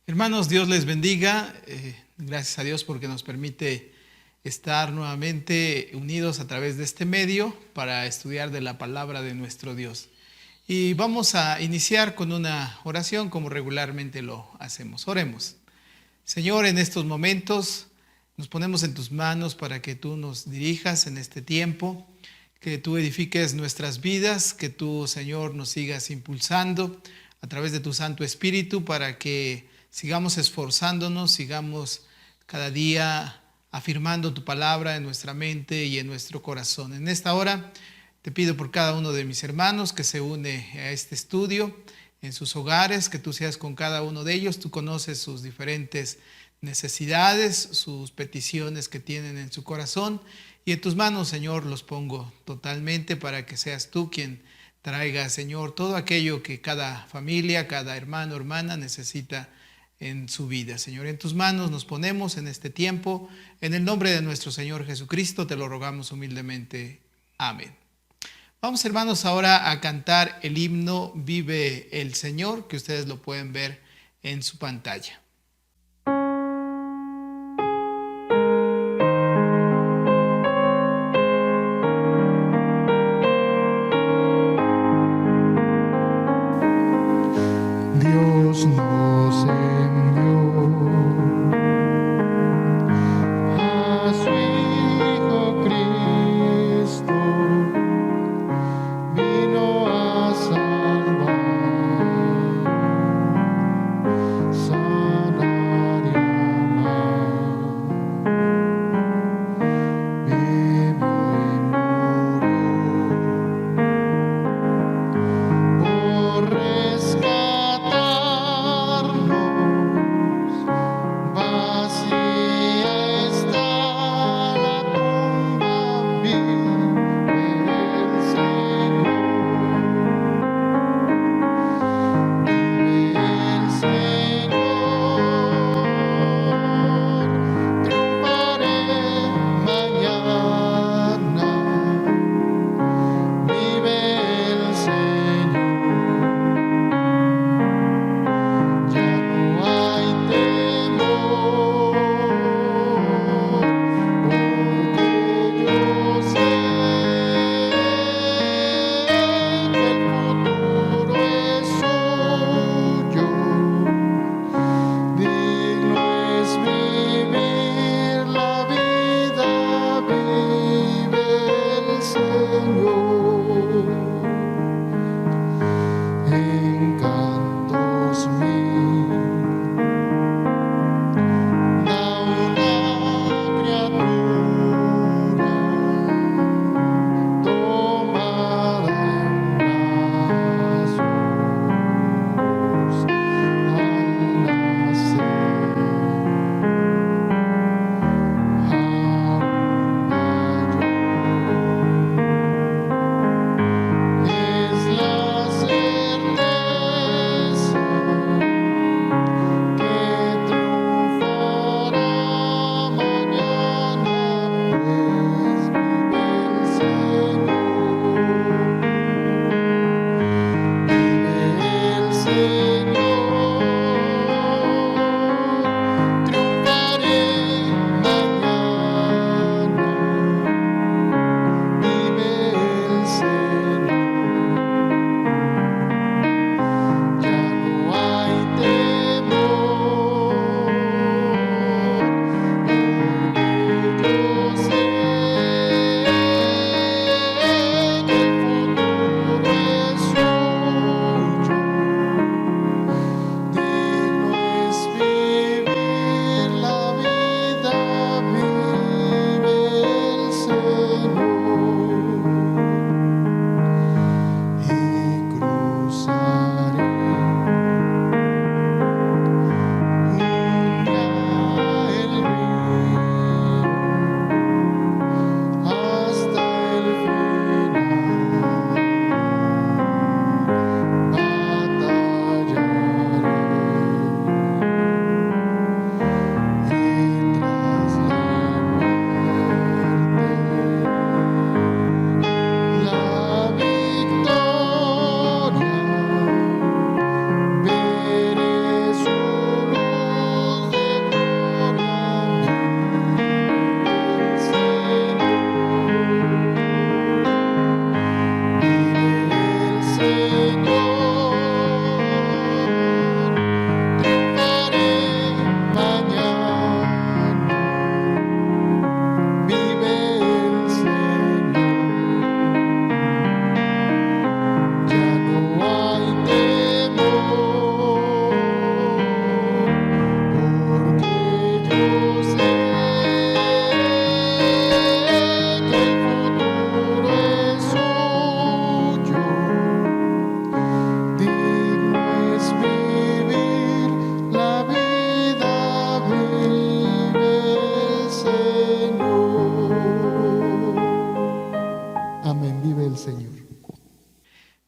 Hermanos, Dios les bendiga. Gracias a Dios porque nos permite estar nuevamente unidos a través de este medio para estudiar de la palabra de nuestro Dios. Y vamos a iniciar con una oración como regularmente lo hacemos. Oremos. Señor, en estos momentos nos ponemos en tus manos para que tú nos dirijas en este tiempo, que tú edifiques nuestras vidas, que tú, Señor, nos sigas impulsando a través de tu Santo Espíritu para que sigamos esforzándonos, sigamos cada día afirmando tu palabra en nuestra mente y en nuestro corazón. En esta hora te pido por cada uno de mis hermanos que se une a este estudio en sus hogares, que tú seas con cada uno de ellos. Tú conoces sus diferentes necesidades, sus peticiones que tienen en su corazón, y en tus manos, Señor, los pongo totalmente para que seas tú quien traiga, Señor, todo aquello que cada familia, cada hermano, hermana necesita en su vida. Señor, en tus manos nos ponemos en este tiempo. En el nombre de nuestro Señor Jesucristo te lo rogamos humildemente. Amén. Vamos, hermanos, ahora a cantar el himno Vive el Señor, que ustedes lo pueden ver en su pantalla. Dios nos envió a su Hijo Cristo, vino a salvar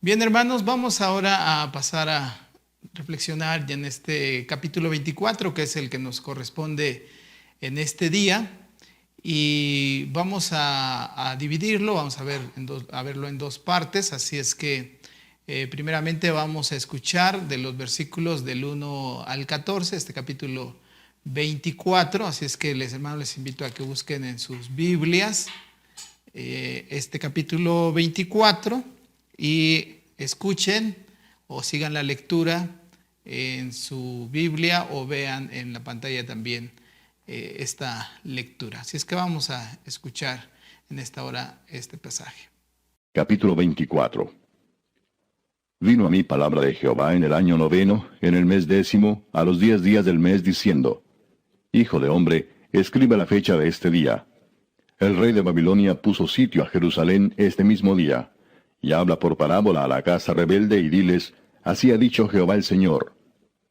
Bien, hermanos, vamos ahora a pasar a reflexionar ya en este capítulo 24, que es el que nos corresponde en este día. Y vamos a dividirlo, vamos a verlo en dos partes. Así es que primeramente vamos a escuchar de los versículos del 1 al 14, este capítulo 24. Así es que hermanos, les invito a que busquen en sus Biblias este capítulo 24 y escuchen o sigan la lectura en su Biblia o vean en la pantalla también esta lectura. Así es que vamos a escuchar en esta hora este pasaje. Capítulo 24. Vino a mí palabra de Jehová en el año 9, en el mes 10, a los 10 días del mes, diciendo: Hijo de hombre, escribe la fecha de este día. El rey de Babilonia puso sitio a Jerusalén este mismo día. Y habla por parábola a la casa rebelde y diles: Así ha dicho Jehová el Señor: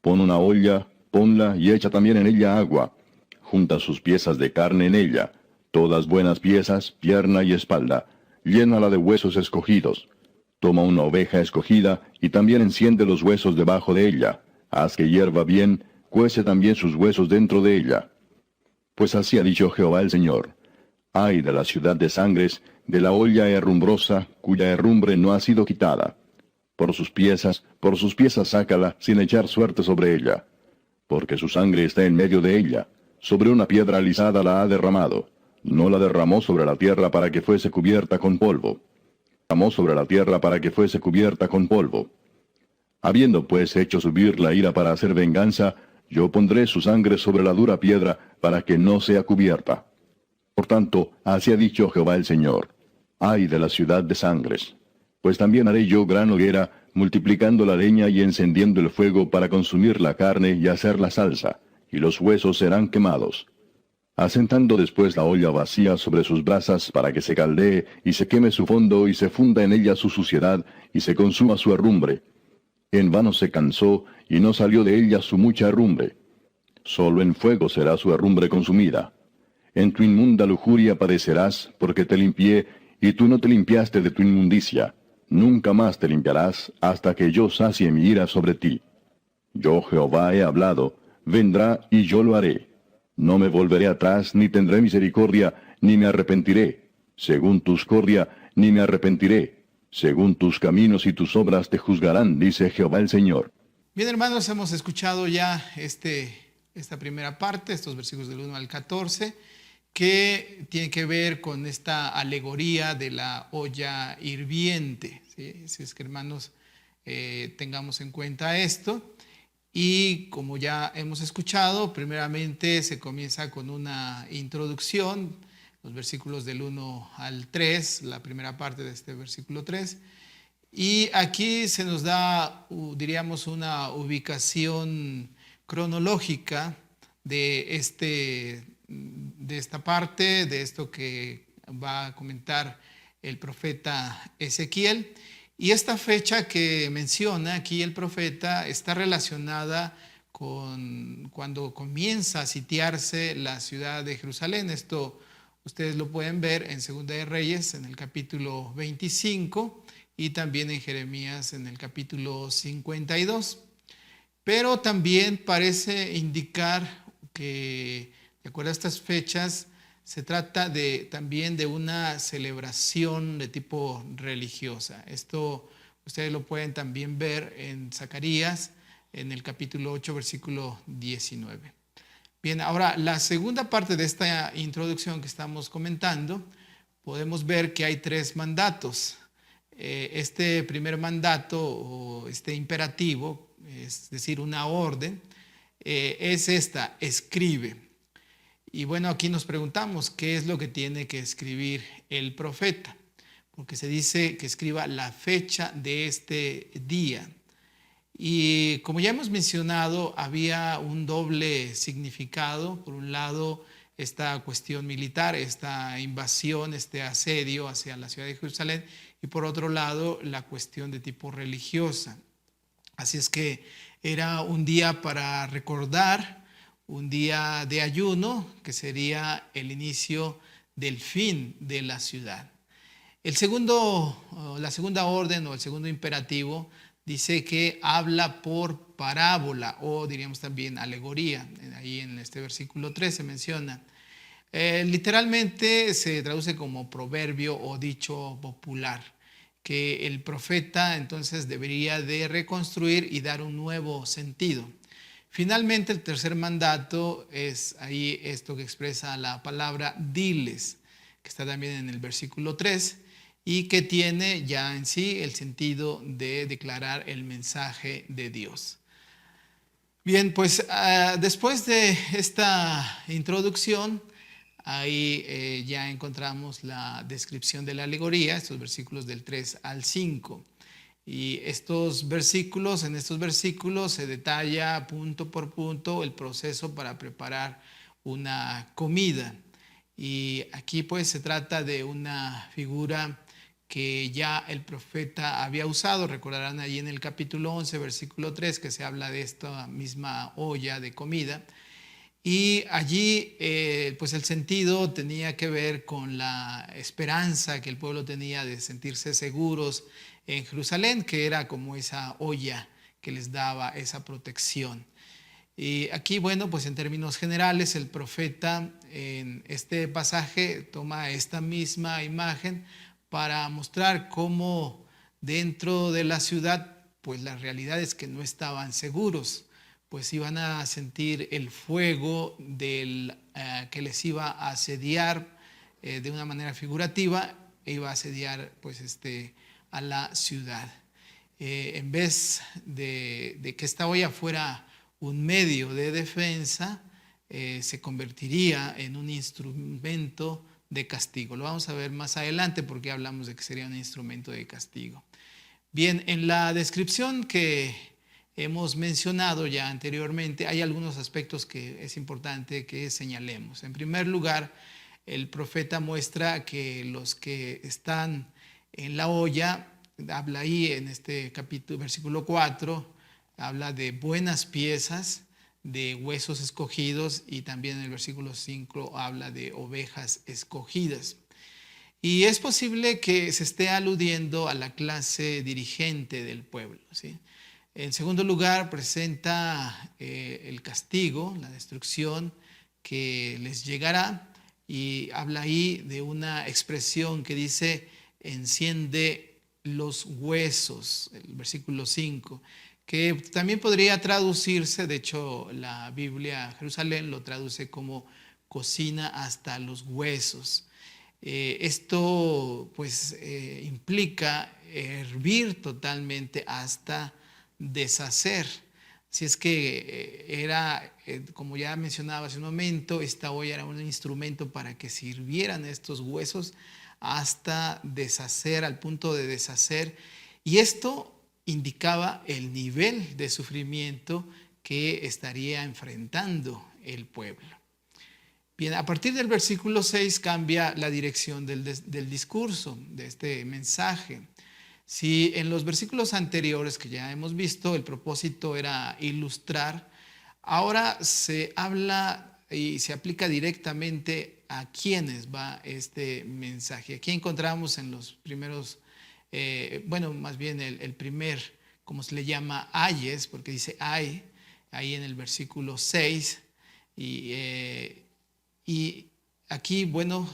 Pon una olla, ponla y echa también en ella agua. Junta sus piezas de carne en ella, todas buenas piezas, pierna y espalda. Llénala de huesos escogidos. Toma una oveja escogida y también enciende los huesos debajo de ella. Haz que hierva bien, cuece también sus huesos dentro de ella. Pues así ha dicho Jehová el Señor: Ay de la ciudad de sangres, de la olla herrumbrosa, cuya herrumbre no ha sido quitada. Por sus piezas sácala, sin echar suerte sobre ella. Porque su sangre está en medio de ella, sobre una piedra alisada la ha derramado. No la derramó sobre la tierra para que fuese cubierta con polvo. Derramó sobre la tierra para que fuese cubierta con polvo. Habiendo pues hecho subir la ira para hacer venganza, yo pondré su sangre sobre la dura piedra para que no sea cubierta. Por tanto, así ha dicho Jehová el Señor: Ay de la ciudad de sangres. Pues también haré yo gran hoguera, multiplicando la leña y encendiendo el fuego para consumir la carne y hacer la salsa, y los huesos serán quemados. Asentando después la olla vacía sobre sus brasas para que se caldee y se queme su fondo y se funda en ella su suciedad y se consuma su herrumbre. En vano se cansó y no salió de ella su mucha herrumbre. Solo en fuego será su herrumbre consumida. En tu inmunda lujuria padecerás, porque te limpié, y tú no te limpiaste de tu inmundicia. Nunca más te limpiarás, hasta que yo sacie mi ira sobre ti. Yo Jehová he hablado, vendrá y yo lo haré. No me volveré atrás, ni tendré misericordia, ni me arrepentiré. Según tu discordia, ni me arrepentiré. Según tus caminos y tus obras te juzgarán, dice Jehová el Señor. Bien, hermanos, hemos escuchado ya esta primera parte, estos versículos del 1 al 14, que tiene que ver con esta alegoría de la olla hirviente, ¿sí? Así es que, hermanos, tengamos en cuenta esto. Y como ya hemos escuchado, primeramente se comienza con una introducción, los versículos del 1 al 3, la primera parte de este versículo 3. Y aquí se nos da, diríamos, una ubicación cronológica de esta parte, de esto que va a comentar el profeta Ezequiel. Y esta fecha que menciona aquí el profeta está relacionada con cuando comienza a sitiarse la ciudad de Jerusalén. Esto ustedes lo pueden ver en Segunda de Reyes, en el capítulo 25, y también en Jeremías, en el capítulo 52. Pero también parece indicar que, de acuerdo a estas fechas, se trata también de una celebración de tipo religiosa. Esto ustedes lo pueden también ver en Zacarías, en el capítulo 8, versículo 19. Bien, ahora la segunda parte de esta introducción que estamos comentando, podemos ver que hay 3 mandatos. Este primer mandato, o este imperativo, es decir, una orden, es esta: escribe. Y bueno, aquí nos preguntamos qué es lo que tiene que escribir el profeta, porque se dice que escriba la fecha de este día. Y como ya hemos mencionado, había un doble significado. Por un lado, esta cuestión militar, esta invasión, este asedio hacia la ciudad de Jerusalén, y por otro lado, la cuestión de tipo religiosa. Así es que era un día para recordar, un día de ayuno, que sería el inicio del fin de la ciudad. La segunda orden o el segundo imperativo dice que habla por parábola o diríamos también alegoría. Ahí en este versículo 3 se menciona. Literalmente se traduce como proverbio o dicho popular, que el profeta entonces debería de reconstruir y dar un nuevo sentido. Finalmente, el tercer mandato es ahí esto que expresa la palabra diles, que está también en el versículo 3 y que tiene ya en sí el sentido de declarar el mensaje de Dios. Bien, pues después de esta introducción, ahí ya encontramos la descripción de la alegoría, estos versículos del 3 al 5. Y en estos versículos se detalla punto por punto el proceso para preparar una comida. Y aquí pues se trata de una figura que ya el profeta había usado. Recordarán allí en el capítulo 11, versículo 3, que se habla de esta misma olla de comida. Y allí pues el sentido tenía que ver con la esperanza que el pueblo tenía de sentirse seguros en Jerusalén, que era como esa olla que les daba esa protección. Y aquí, bueno, pues en términos generales, el profeta en este pasaje toma esta misma imagen para mostrar cómo dentro de la ciudad, pues las realidades que no estaban seguros, pues iban a sentir el fuego que les iba a asediar de una manera figurativa, e iba a asediar pues a la ciudad. En vez de que esta olla fuera un medio de defensa, se convertiría en un instrumento de castigo. Lo vamos a ver más adelante porque hablamos de que sería un instrumento de castigo. Bien, en la descripción que hemos mencionado ya anteriormente, hay algunos aspectos que es importante que señalemos. En primer lugar, el profeta muestra que los que están en la olla, habla ahí en este capítulo, versículo 4, habla de buenas piezas, de huesos escogidos, y también en el versículo 5 habla de ovejas escogidas. Y es posible que se esté aludiendo a la clase dirigente del pueblo, ¿sí? En segundo lugar, presenta el castigo, la destrucción que les llegará, y habla ahí de una expresión que dice enciende los huesos, el versículo 5, que también podría traducirse, de hecho la Biblia Jerusalén lo traduce como cocina hasta los huesos. Esto pues implica hervir totalmente hasta deshacer. Si es que era, como ya mencionaba hace un momento, esta olla era un instrumento para que sirvieran estos huesos hasta deshacer, al punto de deshacer. Y esto indicaba el nivel de sufrimiento que estaría enfrentando el pueblo. Bien, a partir del versículo 6 cambia la dirección del discurso, de este mensaje. Si en los versículos anteriores que ya hemos visto el propósito era ilustrar, ahora se habla y se aplica directamente a quiénes va este mensaje. Aquí encontramos en los primeros, más bien el primer, como se le llama, ayes, porque dice ay, ahí en el versículo 6, y aquí, bueno,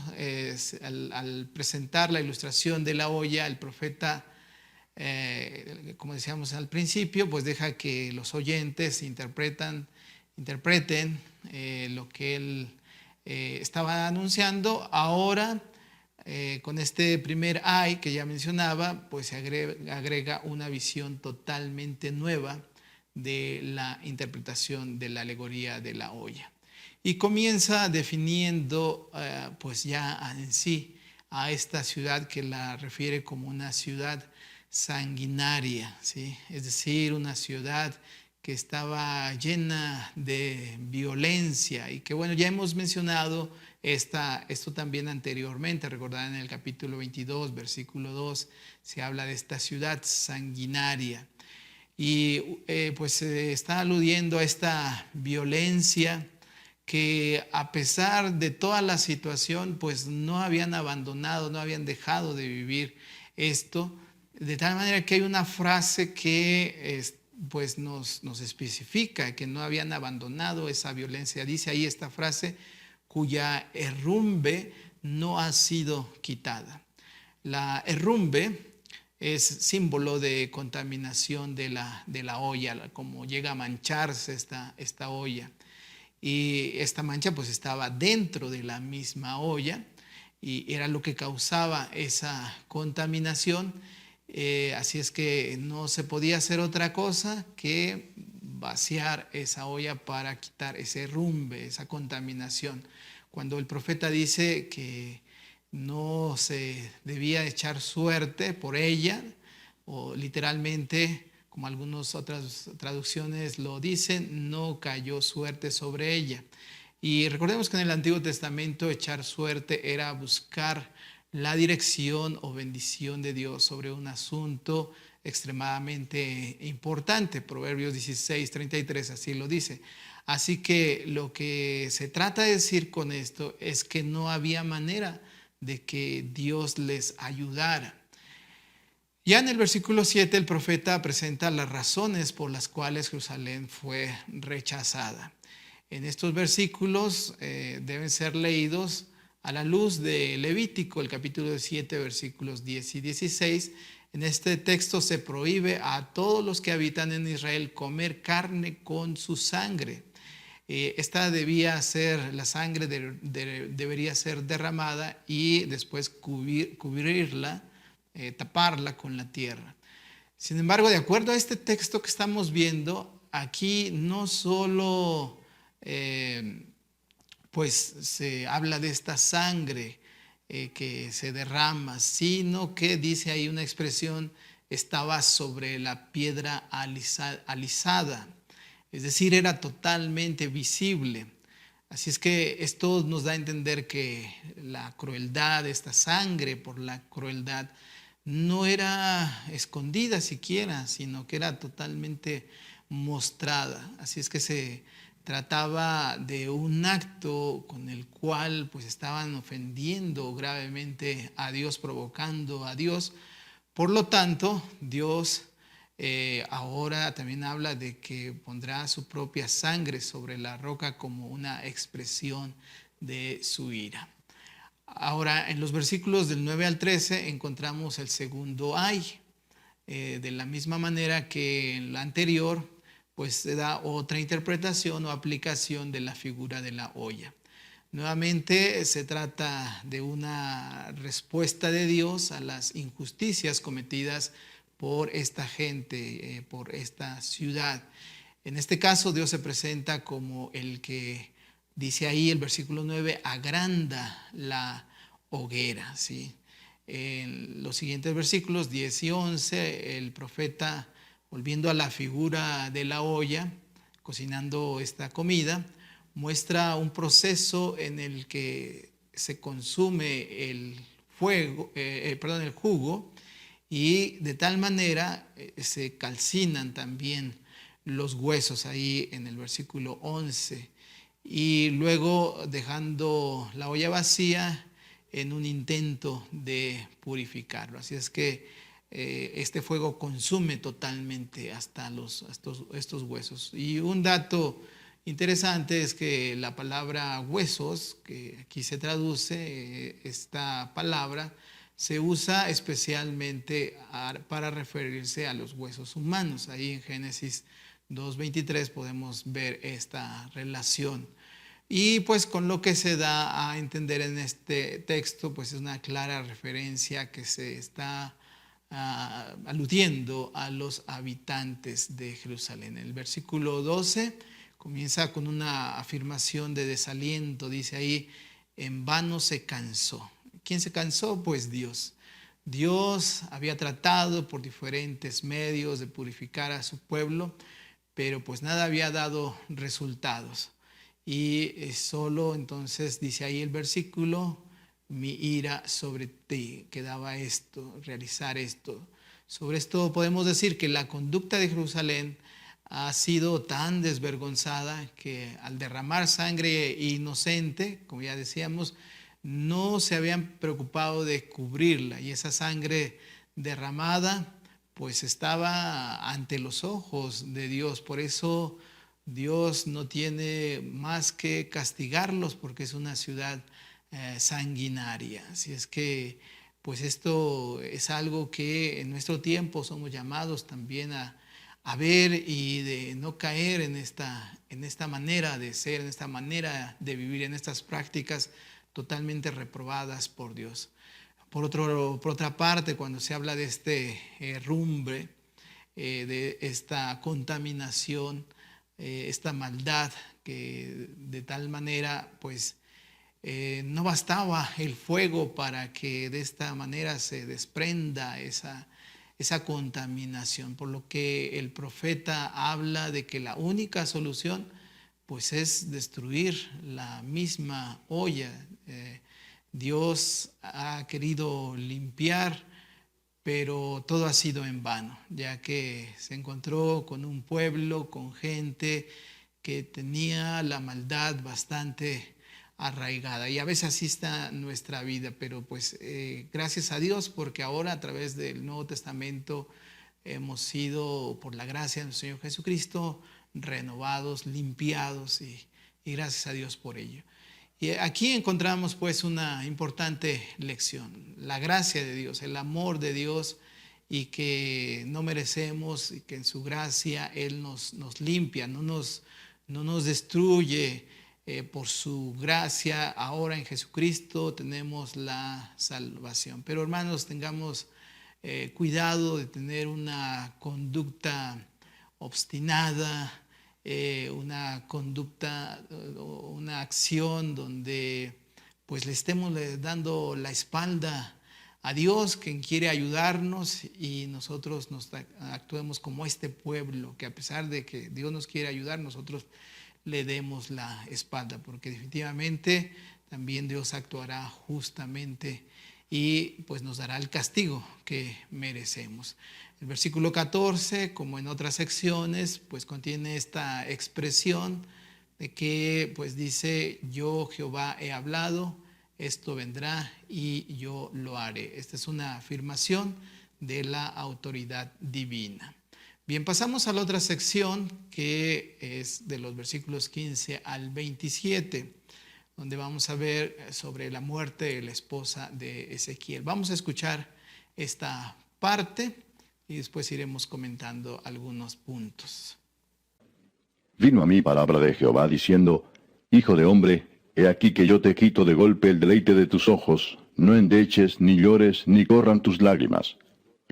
al presentar la ilustración de la olla, el profeta, como decíamos al principio, pues deja que los oyentes interpreten lo que él estaba anunciando. Ahora, con este primer ay que ya mencionaba, pues se agrega una visión totalmente nueva de la interpretación de la alegoría de la olla. Y comienza definiendo pues ya en sí a esta ciudad, que la refiere como una ciudad sanguinaria, ¿sí? Es decir, una ciudad que estaba llena de violencia, y que bueno, ya hemos mencionado esto también anteriormente. Recordad, en el capítulo 22, versículo 2, se habla de esta ciudad sanguinaria, y pues se está aludiendo a esta violencia que a pesar de toda la situación, pues no habían abandonado, no habían dejado de vivir esto, de tal manera que hay una frase que pues nos especifica que no habían abandonado esa violencia. Dice ahí esta frase, cuya herrumbe no ha sido quitada. La herrumbe es símbolo de contaminación de la olla, como llega a mancharse esta olla. Y esta mancha pues estaba dentro de la misma olla y era lo que causaba esa contaminación. Así es que no se podía hacer otra cosa que vaciar esa olla para quitar ese herrumbe, esa contaminación. Cuando el profeta dice que no se debía echar suerte por ella, o literalmente, como algunas otras traducciones lo dicen, no cayó suerte sobre ella. Y recordemos que en el Antiguo Testamento echar suerte era buscar la dirección o bendición de Dios sobre un asunto extremadamente importante. Proverbios 16:33 así lo dice. Así que lo que se trata de decir con esto es que no había manera de que Dios les ayudara. Ya en el versículo 7 el profeta presenta las razones por las cuales Jerusalén fue rechazada. En estos versículos deben ser leídos a la luz de Levítico, el capítulo 7, versículos 10 y 16. En este texto se prohíbe a todos los que habitan en Israel comer carne con su sangre. Esta debía ser, la sangre debería ser derramada y después cubrirla, taparla con la tierra. Sin embargo, de acuerdo a este texto que estamos viendo, aquí no solo pues se habla de esta sangre que se derrama, sino que dice ahí una expresión, estaba sobre la piedra alisada. Es decir, era totalmente visible. Así es que esto nos da a entender que la crueldad, esta sangre por la crueldad, no era escondida siquiera, sino que era totalmente mostrada. Así es que se trataba de un acto con el cual pues estaban ofendiendo gravemente a Dios, provocando a Dios. Por lo tanto, Dios ahora también habla de que pondrá su propia sangre sobre la roca como una expresión de su ira. Ahora, en los versículos del 9 al 13 encontramos el segundo ay. De la misma manera que en la anterior, pues se da otra interpretación o aplicación de la figura de la olla. Nuevamente se trata de una respuesta de Dios a las injusticias cometidas por esta gente, por esta ciudad. En este caso, Dios se presenta como el que, dice ahí el versículo 9, agranda la hoguera, ¿sí? En los siguientes versículos 10 y 11, el profeta, volviendo a la figura de la olla, cocinando esta comida, muestra un proceso en el que se consume el jugo, y de tal manera se calcinan también los huesos ahí en el versículo 11. Y luego dejando la olla vacía en un intento de purificarlo. Así es que este fuego consume totalmente hasta estos huesos. Y un dato interesante es que la palabra huesos, que aquí se traduce, esta palabra se usa especialmente para referirse a los huesos humanos. Ahí en Génesis 2:23 podemos ver esta relación. Y pues con lo que se da a entender en este texto, pues es una clara referencia que se está aludiendo a los habitantes de Jerusalén. El versículo 12 comienza con una afirmación de desaliento. Dice ahí, en vano se cansó. ¿Quién se cansó? Pues Dios. Dios había tratado por diferentes medios de purificar a su pueblo, pero pues nada había dado resultados. Y solo entonces dice ahí el versículo, mi ira sobre ti, quedaba esto, realizar esto. Sobre esto podemos decir que la conducta de Jerusalén ha sido tan desvergonzada que al derramar sangre inocente, como ya decíamos, no se habían preocupado de cubrirla, y esa sangre derramada pues estaba ante los ojos de Dios. Por eso Dios no tiene más que castigarlos, porque es una ciudad sanguinaria. Así es que pues esto es algo que en nuestro tiempo somos llamados también a ver, y de no caer en esta manera de ser, en esta manera de vivir, en estas prácticas totalmente reprobadas por Dios. Por otra parte, cuando se habla de este herrumbre, de esta contaminación, esta maldad, que de tal manera pues no bastaba el fuego para que de esta manera se desprenda esa contaminación, por lo que el profeta habla de que la única solución pues es destruir la misma olla. Dios ha querido limpiar, pero todo ha sido en vano, ya que se encontró con un pueblo, con gente que tenía la maldad bastante arraigada. Y a veces así está nuestra vida, pero pues gracias a Dios, porque ahora a través del Nuevo Testamento hemos sido, por la gracia de nuestro Señor Jesucristo, renovados, limpiados, y gracias a Dios por ello. Y aquí encontramos pues una importante lección: la gracia de Dios, el amor de Dios, y que no merecemos, y que en su gracia Él nos limpia, no nos destruye. Por su gracia, ahora en Jesucristo tenemos la salvación. Pero hermanos, tengamos cuidado de tener una conducta obstinada, una conducta, una acción donde pues le estemos dando la espalda a Dios, quien quiere ayudarnos, y nosotros actuemos como este pueblo, que a pesar de que Dios nos quiere ayudar, nosotros le demos la espalda, porque definitivamente también Dios actuará justamente y pues nos dará el castigo que merecemos. El versículo 14, como en otras secciones, pues contiene esta expresión de que pues dice: yo Jehová he hablado, esto vendrá y yo lo haré. Esta es una afirmación de la autoridad divina. Bien, pasamos a la otra sección, que es de los versículos 15 al 27, donde vamos a ver sobre la muerte de la esposa de Ezequiel. Vamos a escuchar esta parte y después iremos comentando algunos puntos. Vino a mí palabra de Jehová diciendo: Hijo de hombre, he aquí que yo te quito de golpe el deleite de tus ojos, no endeches, ni llores, ni corran tus lágrimas.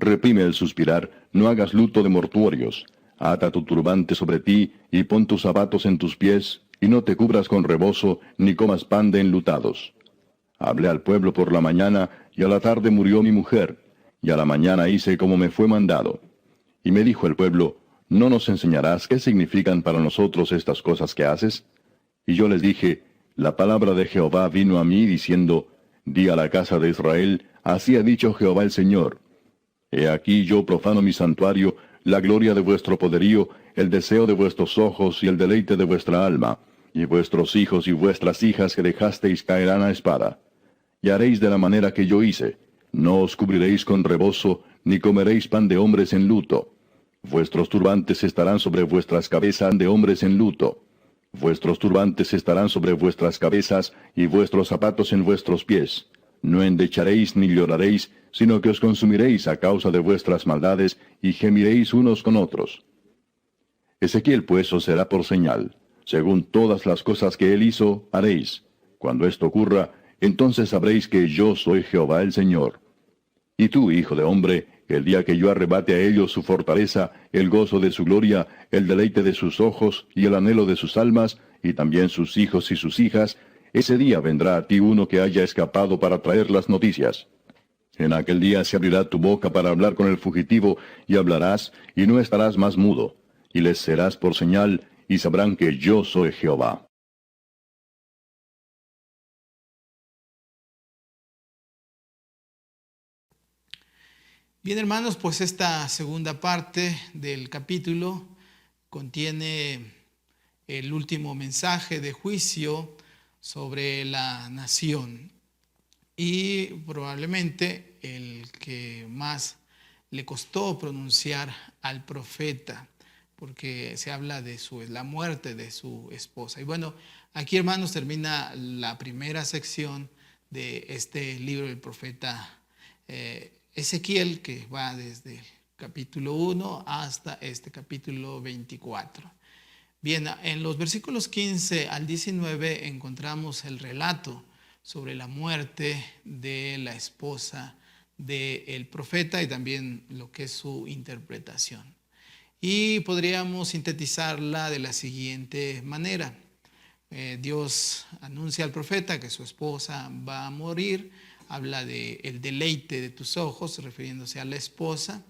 Reprime el suspirar, no hagas luto de mortuorios. Ata tu turbante sobre ti, y pon tus zapatos en tus pies, y no te cubras con rebozo, ni comas pan de enlutados. Hablé al pueblo por la mañana, y a la tarde murió mi mujer, y a la mañana hice como me fue mandado. Y me dijo el pueblo: ¿no nos enseñarás qué significan para nosotros estas cosas que haces? Y yo les dije: la palabra de Jehová vino a mí diciendo: di a la casa de Israel, así ha dicho Jehová el Señor. He aquí yo profano mi santuario, la gloria de vuestro poderío, el deseo de vuestros ojos y el deleite de vuestra alma, y vuestros hijos y vuestras hijas que dejasteis caerán a espada. Y haréis de la manera que yo hice: no os cubriréis con rebozo, ni comeréis pan de hombres en luto. Vuestros turbantes estarán sobre vuestras cabezas de hombres en luto. Vuestros turbantes estarán sobre vuestras cabezas, y vuestros zapatos en vuestros pies. No endecharéis ni lloraréis, sino que os consumiréis a causa de vuestras maldades, y gemiréis unos con otros. Ezequiel pues os será por señal. Según todas las cosas que él hizo, haréis. Cuando esto ocurra, entonces sabréis que yo soy Jehová el Señor. Y tú, hijo de hombre, el día que yo arrebate a ellos su fortaleza, el gozo de su gloria, el deleite de sus ojos, y el anhelo de sus almas, y también sus hijos y sus hijas, ese día vendrá a ti uno que haya escapado para traer las noticias. En aquel día se abrirá tu boca para hablar con el fugitivo, y hablarás, y no estarás más mudo, y les serás por señal, y sabrán que yo soy Jehová. Bien, hermanos, pues esta segunda parte del capítulo contiene el último mensaje de juicio sobre la nación y probablemente el que más le costó pronunciar al profeta, porque se habla de la muerte de su esposa. Y bueno, aquí, hermanos, termina la primera sección de este libro del profeta Ezequiel, que va desde el capítulo 1 hasta este capítulo 24. Bien, en los versículos 15 al 19 encontramos el relato sobre la muerte de la esposa del profeta y también lo que es su interpretación. Y podríamos sintetizarla de la siguiente manera. Dios anuncia al profeta que su esposa va a morir, habla del deleite de tus ojos, refiriéndose a la esposa,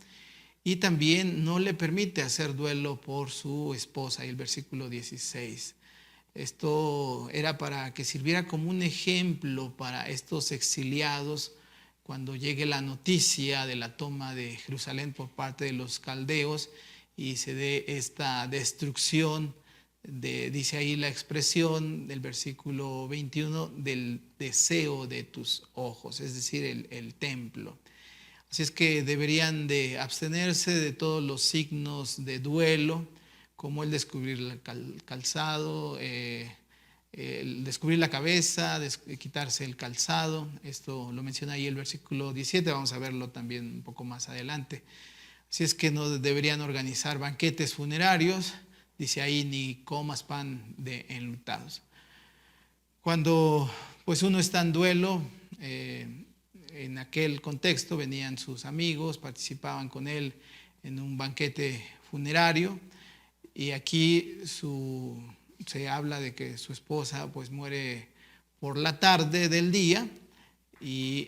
y también no le permite hacer duelo por su esposa. Y el versículo 16. Esto era para que sirviera como un ejemplo para estos exiliados cuando llegue la noticia de la toma de Jerusalén por parte de los caldeos y se dé esta destrucción, dice ahí la expresión del versículo 21, del deseo de tus ojos, es decir, el templo. Así es que deberían de abstenerse de todos los signos de duelo, como el descubrir el calzado, el descubrir la cabeza, quitarse el calzado. Esto lo menciona ahí el versículo 17, vamos a verlo también un poco más adelante. Así es que no deberían organizar banquetes funerarios, dice ahí, ni comas pan de enlutados. Cuando pues uno está en duelo, en aquel contexto venían sus amigos, participaban con él en un banquete funerario y aquí se habla de que su esposa pues muere por la tarde del día y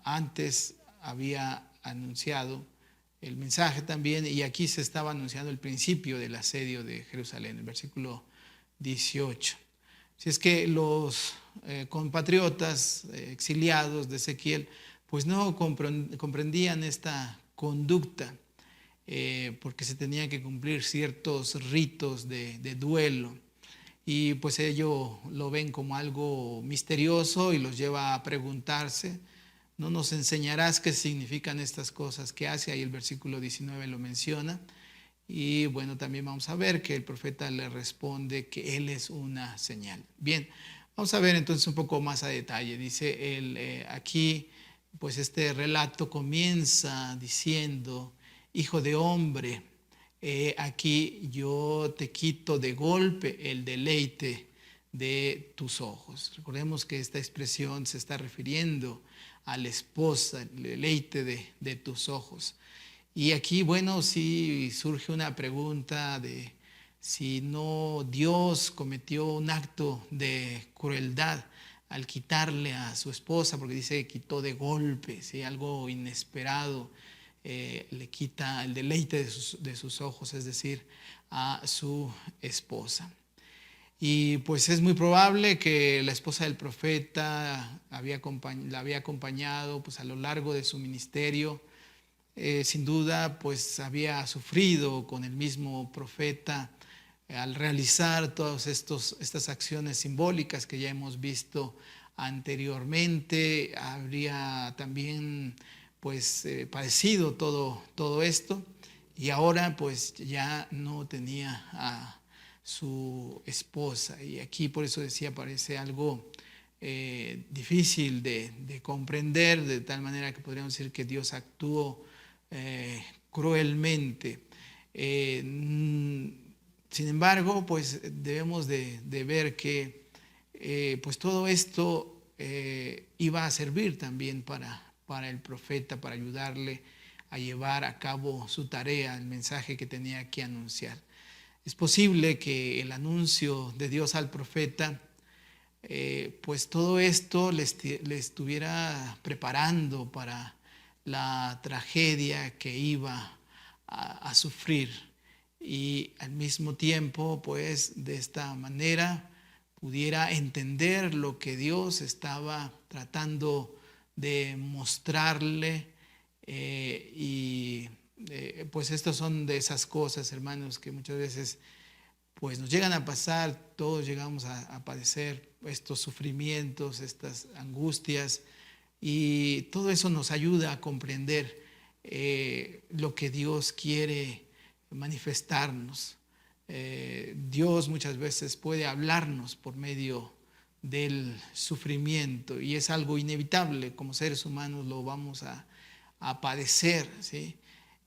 antes había anunciado el mensaje también y aquí se estaba anunciando el principio del asedio de Jerusalén, el versículo 18. Si es que los compatriotas exiliados de Ezequiel pues no comprendían esta conducta porque se tenían que cumplir ciertos ritos de duelo y pues ellos lo ven como algo misterioso y los lleva a preguntarse, ¿no nos enseñarás qué significan estas cosas que hace? Ahí el versículo 19 lo menciona. Y bueno, también vamos a ver que el profeta le responde que él es una señal. Bien, vamos a ver entonces un poco más a detalle. Dice él aquí, pues este relato comienza diciendo, hijo de hombre, aquí yo te quito de golpe el deleite de tus ojos. Recordemos que esta expresión se está refiriendo a la esposa, el deleite de tus ojos. Y aquí, bueno, sí surge una pregunta de si no Dios cometió un acto de crueldad al quitarle a su esposa, porque dice que quitó de golpe, ¿sí? Algo inesperado, le quita el deleite de sus ojos, es decir, a su esposa. Y pues es muy probable que la esposa del profeta la había acompañado pues, a lo largo de su ministerio. Sin duda pues había sufrido con el mismo profeta al realizar todas estas acciones simbólicas que ya hemos visto anteriormente. Habría también pues padecido todo esto y ahora pues ya no tenía a su esposa y aquí por eso decía parece algo difícil de comprender, de tal manera que podríamos decir que Dios actuó cruelmente. Sin embargo, pues debemos de ver que pues todo esto iba a servir también para el profeta, para ayudarle a llevar a cabo su tarea, el mensaje que tenía que anunciar. Es posible que el anuncio de Dios al profeta pues todo esto le estuviera preparando para la tragedia que iba a sufrir y al mismo tiempo pues de esta manera pudiera entender lo que Dios estaba tratando de mostrarle y pues estos son de esas cosas, hermanos, que muchas veces pues nos llegan a pasar, todos llegamos a padecer estos sufrimientos, estas angustias, y todo eso nos ayuda a comprender lo que Dios quiere manifestarnos. Dios muchas veces puede hablarnos por medio del sufrimiento y es algo inevitable, como seres humanos lo vamos a padecer, ¿sí?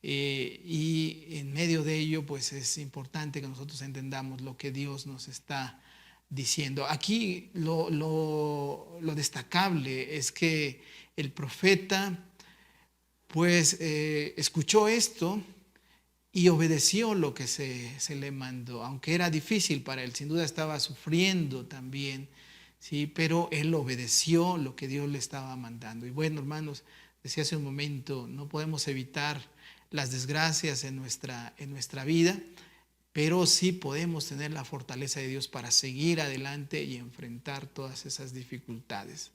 Y en medio de ello pues es importante que nosotros entendamos lo que Dios nos está diciendo. Aquí lo destacable es que el profeta pues escuchó esto y obedeció lo que se le mandó, aunque era difícil para él, sin duda estaba sufriendo también, ¿sí? Pero él obedeció lo que Dios le estaba mandando. Y bueno, hermanos, decía hace un momento, no podemos evitar las desgracias en nuestra vida, pero sí podemos tener la fortaleza de Dios para seguir adelante y enfrentar todas esas dificultades.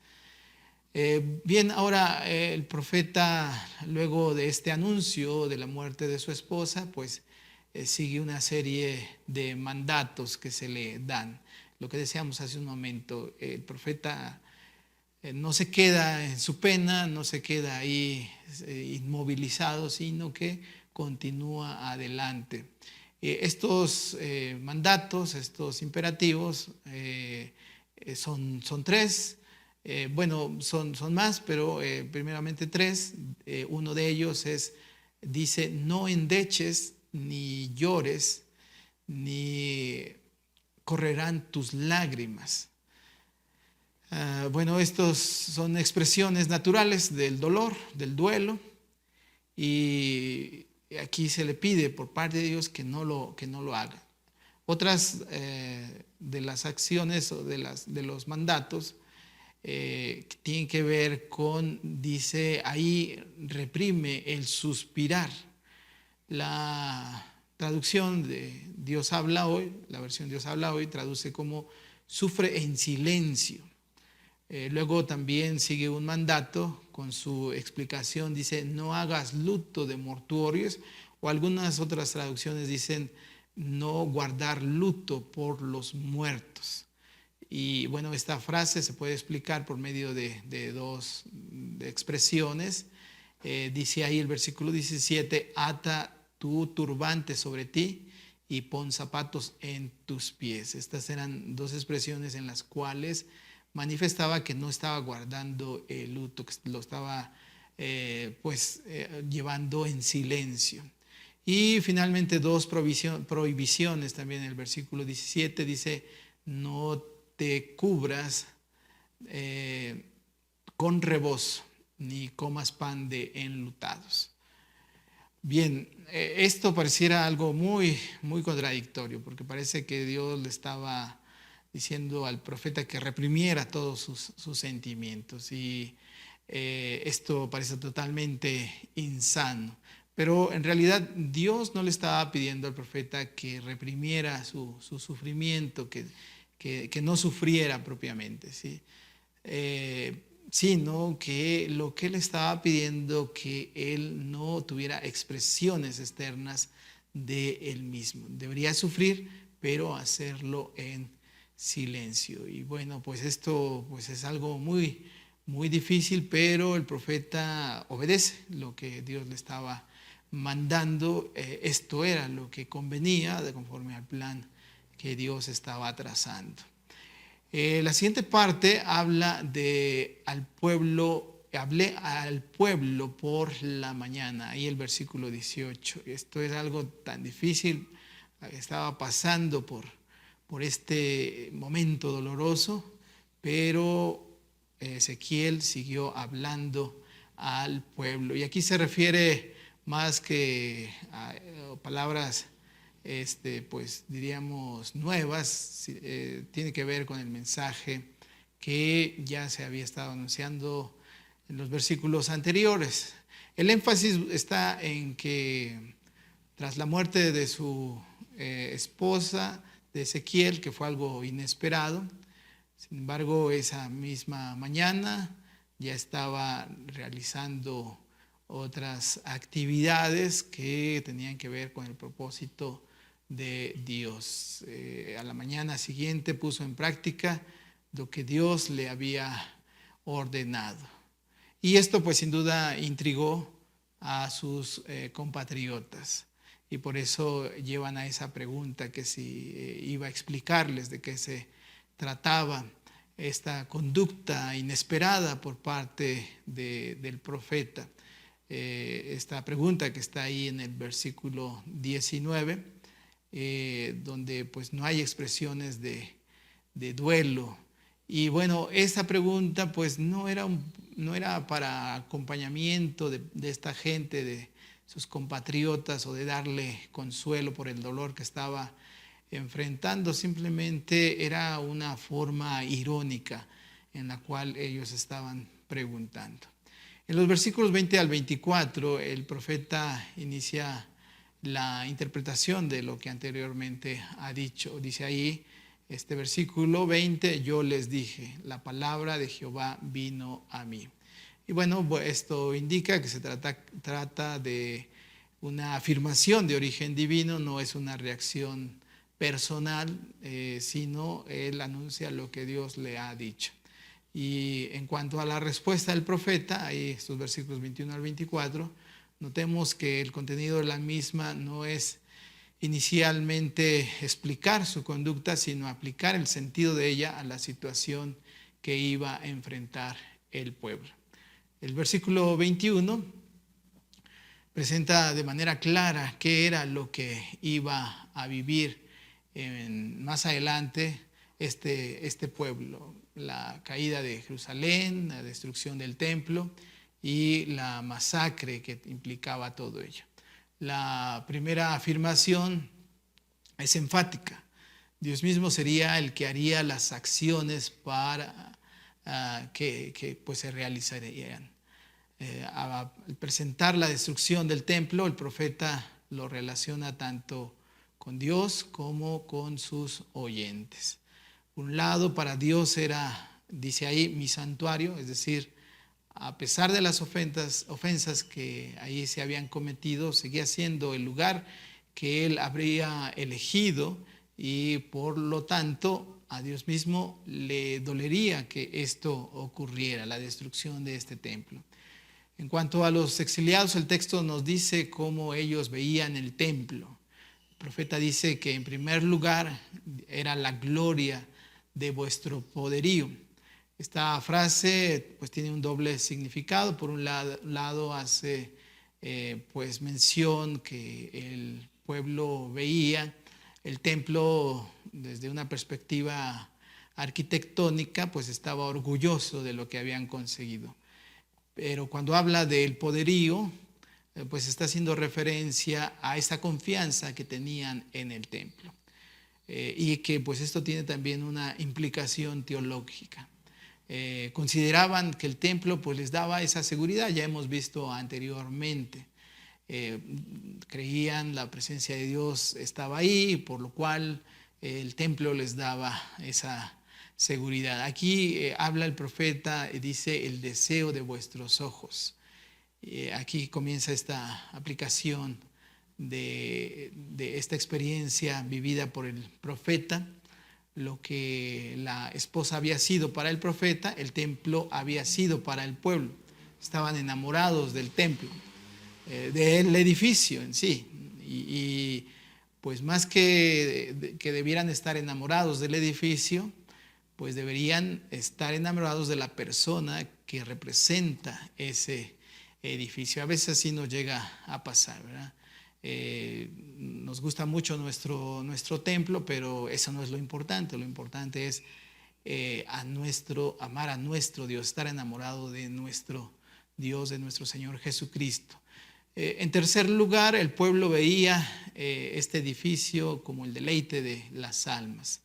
Bien, ahora el profeta, luego de este anuncio de la muerte de su esposa, pues sigue una serie de mandatos que se le dan. Lo que decíamos hace un momento, el profeta no se queda en su pena, no se queda ahí inmovilizado, sino que continúa adelante. Estos mandatos, estos imperativos son tres. Bueno, son más, pero primeramente tres. Uno de ellos dice, no endeches, ni llores, ni correrán tus lágrimas. Bueno, estos son expresiones naturales del dolor, del duelo, y aquí se le pide por parte de Dios que no lo haga. Otras de las acciones o de los mandatos tienen que ver con, dice ahí, reprime el suspirar. La traducción de Dios habla hoy, la versión Dios habla hoy, traduce como sufre en silencio. Luego también sigue un mandato con su explicación, dice no hagas luto de mortuorios, o algunas otras traducciones dicen no guardar luto por los muertos. Y bueno, esta frase se puede explicar por medio de dos expresiones. Dice ahí el versículo 17, ata tu turbante sobre ti y pon zapatos en tus pies. Estas eran dos expresiones en las cuales manifestaba que no estaba guardando el luto, que lo estaba llevando en silencio. Y finalmente dos prohibiciones también en el versículo 17 dice, no te cubras con rebozo, ni comas pan de enlutados. Bien, esto pareciera algo muy, muy contradictorio, porque parece que Dios le estaba diciendo al profeta que reprimiera todos sus sentimientos, y esto parece totalmente insano. Pero en realidad Dios no le estaba pidiendo al profeta que reprimiera su sufrimiento, que no sufriera propiamente, ¿sí? Sino que lo que él estaba pidiendo, que él no tuviera expresiones externas de él mismo. Debería sufrir, pero hacerlo en silencio. Y bueno, pues esto pues es algo muy, muy difícil, pero el profeta obedece lo que Dios le estaba mandando. Esto era lo que convenía de conforme al plan que Dios estaba trazando. La siguiente parte habla de al pueblo, hablé al pueblo por la mañana, ahí el versículo 18. Esto es algo tan difícil, estaba pasando por este momento doloroso, pero Ezequiel siguió hablando al pueblo. Y aquí se refiere más que a palabras pues diríamos nuevas, tiene que ver con el mensaje que ya se había estado anunciando en los versículos anteriores. El énfasis está en que tras la muerte de su esposa, de Ezequiel, que fue algo inesperado, sin embargo esa misma mañana ya estaba realizando otras actividades que tenían que ver con el propósito de Dios. A la mañana siguiente puso en práctica lo que Dios le había ordenado. Y esto pues sin duda intrigó a sus compatriotas. Y por eso llevan a esa pregunta que si iba a explicarles de qué se trataba esta conducta inesperada por parte del profeta. Esta pregunta que está ahí en el versículo 19, donde pues no hay expresiones de duelo. Y bueno, esta pregunta pues no era para acompañamiento de esta gente, de sus compatriotas, o de darle consuelo por el dolor que estaba enfrentando. Simplemente era una forma irónica en la cual ellos estaban preguntando. En los versículos 20 al 24, el profeta inicia la interpretación de lo que anteriormente ha dicho. Dice ahí, este versículo 20, yo les dije, la palabra de Jehová vino a mí. Y bueno, esto indica que se trata de una afirmación de origen divino, no es una reacción personal, sino él anuncia lo que Dios le ha dicho. Y en cuanto a la respuesta del profeta, ahí estos versículos 21 al 24, notemos que el contenido de la misma no es inicialmente explicar su conducta, sino aplicar el sentido de ella a la situación que iba a enfrentar el pueblo. El versículo 21 presenta de manera clara qué era lo que iba a vivir más adelante este pueblo: la caída de Jerusalén, la destrucción del templo y la masacre que implicaba todo ello. La primera afirmación es enfática. Dios mismo sería el que haría las acciones para que pues se realizarían. Al presentar la destrucción del templo, el profeta lo relaciona tanto con Dios como con sus oyentes. Por un lado, para Dios era, dice ahí, mi santuario, es decir, a pesar de las ofensas que ahí se habían cometido, seguía siendo el lugar que él habría elegido, y por lo tanto a Dios mismo le dolería que esto ocurriera, la destrucción de este templo. En cuanto a los exiliados, el texto nos dice cómo ellos veían el templo. El profeta dice que en primer lugar era la gloria de vuestro poderío. Esta frase pues tiene un doble significado. Por un lado hace pues mención que el pueblo veía el templo desde una perspectiva arquitectónica, pues estaba orgulloso de lo que habían conseguido. Pero cuando habla del poderío, pues está haciendo referencia a esa confianza que tenían en el templo. Y que pues esto tiene también una implicación teológica. Consideraban que el templo pues les daba esa seguridad, ya hemos visto anteriormente. Creían la presencia de Dios estaba ahí, por lo cual el templo les daba esa seguridad. Aquí habla el profeta y dice el deseo de vuestros ojos. Aquí comienza esta aplicación de esta experiencia vivida por el profeta. Lo que la esposa había sido para el profeta, el templo había sido para el pueblo. Estaban enamorados del templo, del edificio en sí. Y pues más que debieran estar enamorados del edificio, pues deberían estar enamorados de la persona que representa ese edificio. A veces así nos llega a pasar, ¿verdad? Nos gusta mucho nuestro templo, pero eso no es lo importante. Lo importante es amar a nuestro Dios, estar enamorado de nuestro Dios, de nuestro Señor Jesucristo. En tercer lugar, el pueblo veía este edificio como el deleite de las almas.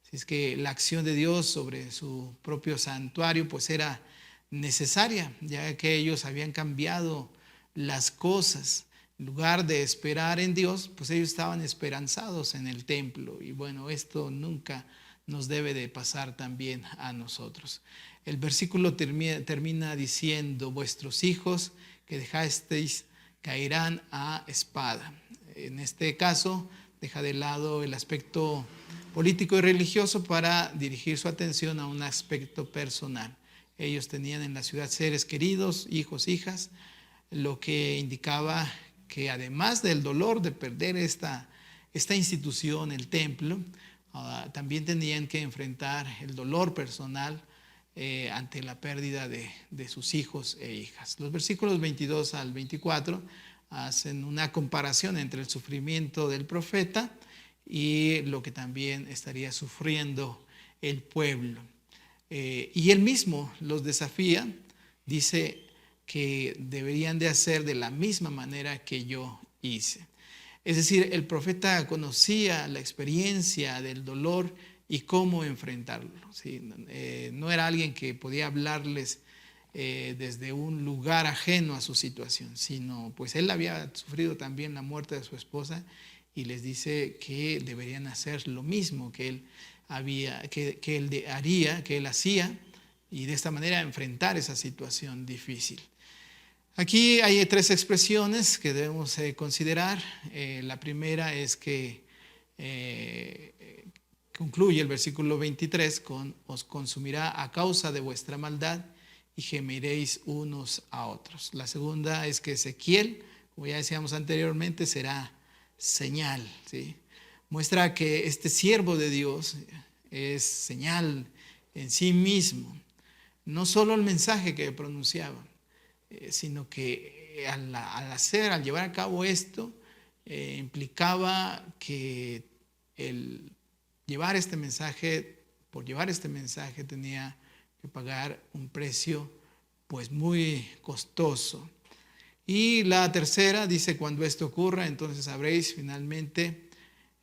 Así es que la acción de Dios sobre su propio santuario pues era necesaria, ya que ellos habían cambiado las cosas. En lugar de esperar en Dios, pues ellos estaban esperanzados en el templo. Y bueno, esto nunca nos debe de pasar también a nosotros. El versículo termina diciendo: vuestros hijos que dejasteis caerán a espada. En este caso, deja de lado el aspecto político y religioso para dirigir su atención a un aspecto personal. Ellos tenían en la ciudad seres queridos, hijos, hijas, lo que indicaba que además del dolor de perder esta institución, el templo, también tenían que enfrentar el dolor personal ante la pérdida de sus hijos e hijas. Los versículos 22 al 24 hacen una comparación entre el sufrimiento del profeta y lo que también estaría sufriendo el pueblo. Y él mismo los desafía, dice que deberían de hacer de la misma manera que yo hice. Es decir, el profeta conocía la experiencia del dolor y cómo enfrentarlo. ¿Sí? No era alguien que podía hablarles desde un lugar ajeno a su situación, sino pues él había sufrido también la muerte de su esposa y les dice que deberían hacer lo mismo que él hacía, y de esta manera enfrentar esa situación difícil. Aquí hay tres expresiones que debemos considerar. La primera es que concluye el versículo 23 con: os consumirá a causa de vuestra maldad y gemiréis unos a otros. La segunda es que Ezequiel, como ya decíamos anteriormente, será señal, ¿sí? Muestra que este siervo de Dios es señal en sí mismo. No solo el mensaje que pronunciaba, sino que al llevar a cabo esto, implicaba que por llevar este mensaje tenía que pagar un precio pues muy costoso. Y la tercera dice: cuando esto ocurra, entonces sabréis finalmente.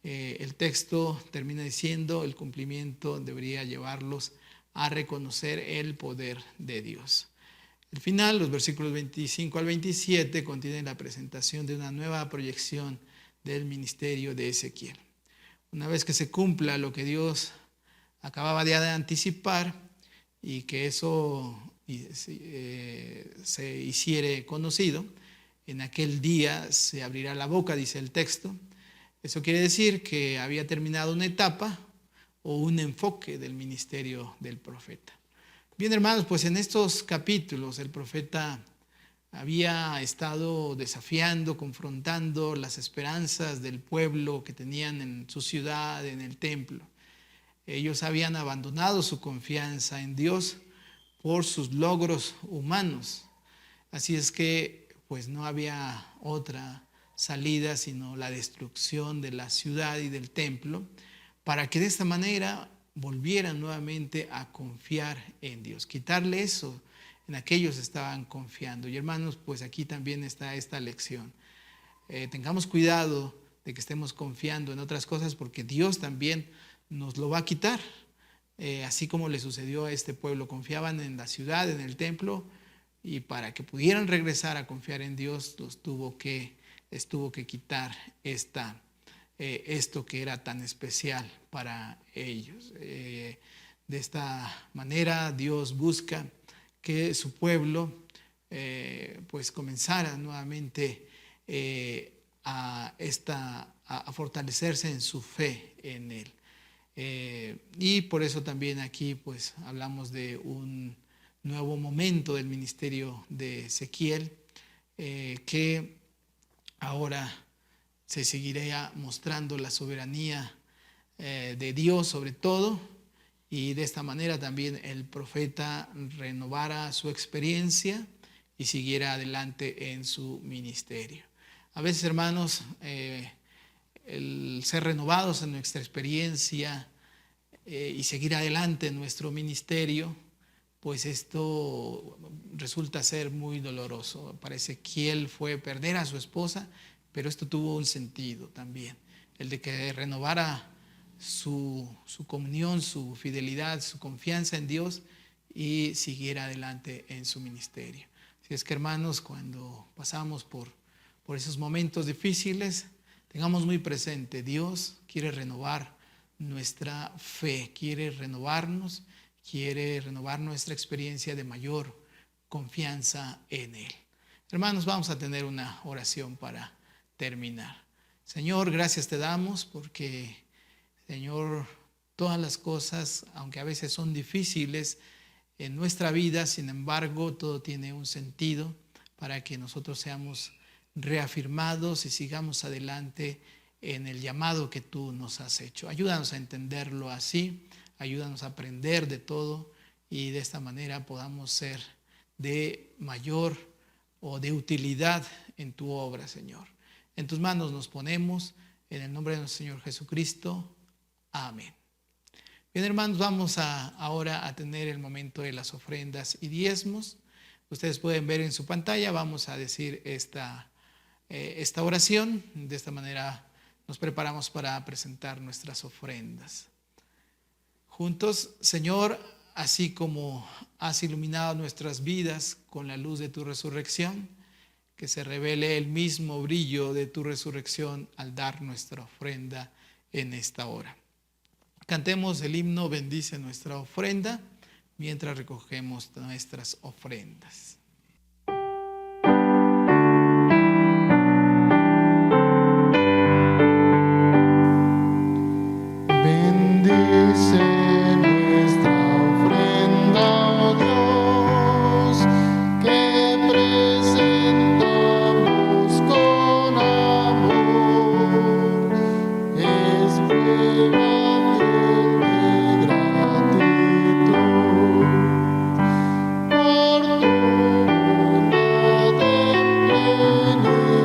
El texto termina diciendo: el cumplimiento debería llevarlos a reconocer el poder de Dios. El final, los versículos 25 al 27, contienen la presentación de una nueva proyección del ministerio de Ezequiel. Una vez que se cumpla lo que Dios acababa de anticipar y que eso se hiciere conocido, en aquel día se abrirá la boca, dice el texto. Eso quiere decir que había terminado una etapa o un enfoque del ministerio del profeta. Bien, hermanos, pues en estos capítulos el profeta había estado desafiando, confrontando las esperanzas del pueblo que tenían en su ciudad, en el templo. Ellos habían abandonado su confianza en Dios por sus logros humanos. Así es que pues no había otra salida sino la destrucción de la ciudad y del templo, para que de esta manera volvieran nuevamente a confiar en Dios, quitarle eso en aquellos estaban confiando. Y hermanos, pues aquí también está esta lección. Tengamos cuidado de que estemos confiando en otras cosas, porque Dios también nos lo va a quitar, así como le sucedió a este pueblo. Confiaban en la ciudad, en el templo, y para que pudieran regresar a confiar en Dios, les tuvo que quitar esto que era tan especial para ellos. De esta manera Dios busca que su pueblo pues comenzara nuevamente a fortalecerse en su fe en Él. Y por eso también aquí pues hablamos de un nuevo momento del ministerio de Ezequiel, que ahora se seguirá mostrando la soberanía de Dios sobre todo, y de esta manera también el profeta renovara su experiencia y siguiera adelante en su ministerio. A veces, hermanos, el ser renovados en nuestra experiencia y seguir adelante en nuestro ministerio, pues esto resulta ser muy doloroso. Para Ezequiel fue perder a su esposa, pero esto tuvo un sentido también, el de que renovara su comunión, su fidelidad, su confianza en Dios y siguiera adelante en su ministerio. Así es que, hermanos, cuando pasamos por esos momentos difíciles, tengamos muy presente: Dios quiere renovar nuestra fe, quiere renovarnos, quiere renovar nuestra experiencia de mayor confianza en Él. Hermanos, vamos a tener una oración para terminar. Señor, gracias te damos porque, Señor, todas las cosas, aunque a veces son difíciles en nuestra vida, sin embargo, todo tiene un sentido para que nosotros seamos reafirmados y sigamos adelante en el llamado que tú nos has hecho. Ayúdanos a entenderlo así, ayúdanos a aprender de todo y de esta manera podamos ser de mayor o de utilidad en tu obra, Señor. En tus manos nos ponemos, en el nombre de nuestro Señor Jesucristo. Amén. Bien, hermanos, vamos ahora a tener el momento de las ofrendas y diezmos. Ustedes pueden ver en su pantalla, vamos a decir esta oración. De esta manera nos preparamos para presentar nuestras ofrendas. Juntos, Señor, así como has iluminado nuestras vidas con la luz de tu resurrección, que se revele el mismo brillo de tu resurrección al dar nuestra ofrenda en esta hora. Cantemos el himno Bendice nuestra ofrenda mientras recogemos nuestras ofrendas. Bendice nuestra ofrenda, oh Dios, que presentamos con amor. Es prueba fiel de gratitud por tu bondad en plenitud.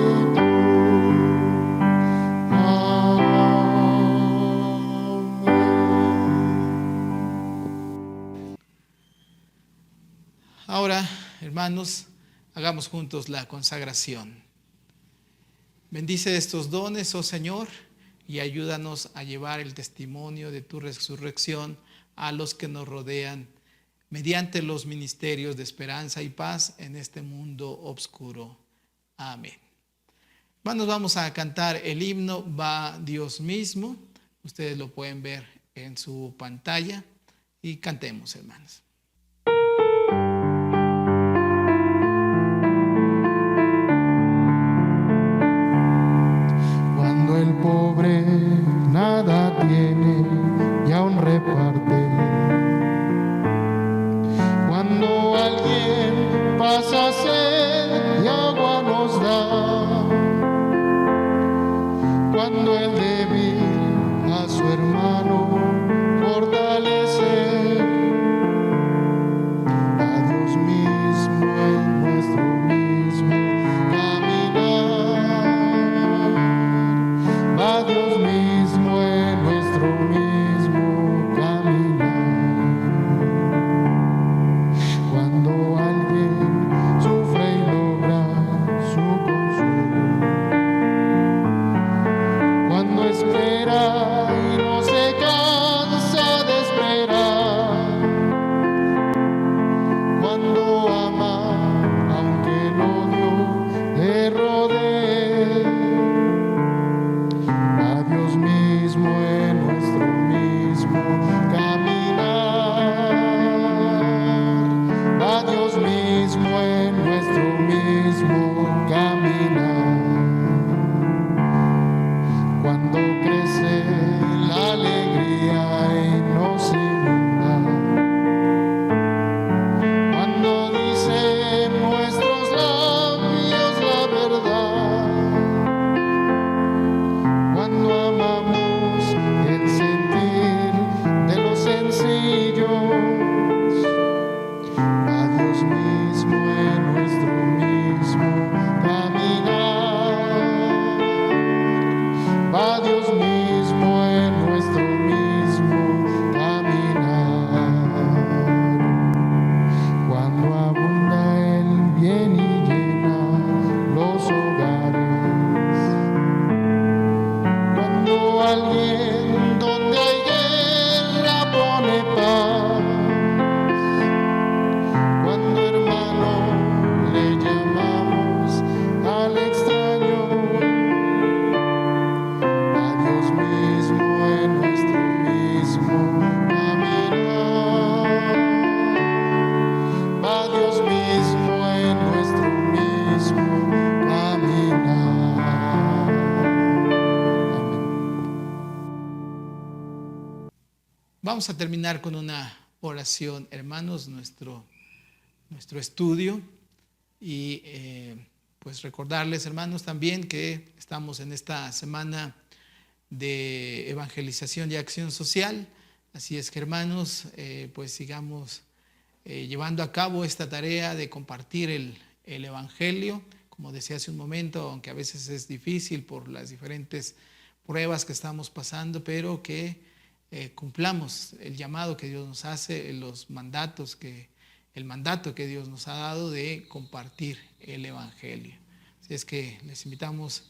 Ahora, hermanos, hagamos juntos la consagración. Bendice estos dones, oh Señor, y ayúdanos a llevar el testimonio de tu resurrección a los que nos rodean mediante los ministerios de esperanza y paz en este mundo oscuro. Amén. Hermanos, vamos a cantar el himno Va Dios mismo. Ustedes lo pueden ver en su pantalla y cantemos, hermanos. Cuando el pobre nada tiene y aún reparte, cuando alguien pasa sed y agua nos da, cuando el débil a su hermano fortalece, Vamos a terminar con una oración, hermanos, nuestro estudio. Y pues recordarles, hermanos, también que estamos en esta semana de evangelización y acción social. Así es que, hermanos, pues sigamos llevando a cabo esta tarea de compartir el evangelio. Como decía hace un momento, aunque a veces es difícil por las diferentes pruebas que estamos pasando, pero que cumplamos el llamado que Dios nos hace, el mandato que Dios nos ha dado de compartir el evangelio. Así es que les invitamos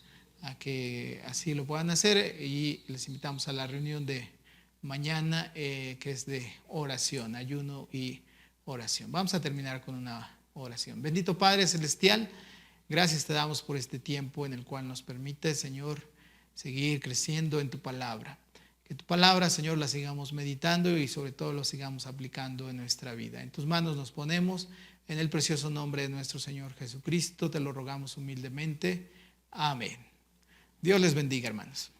a que así lo puedan hacer y les invitamos a la reunión de mañana que es de oración, ayuno y oración. Vamos a terminar con una oración. Bendito Padre Celestial, gracias te damos por este tiempo en el cual nos permite, Señor, seguir creciendo en tu palabra. Que tu palabra, Señor, la sigamos meditando y sobre todo lo sigamos aplicando en nuestra vida. En tus manos nos ponemos, en el precioso nombre de nuestro Señor Jesucristo, te lo rogamos humildemente. Amén. Dios les bendiga, hermanos.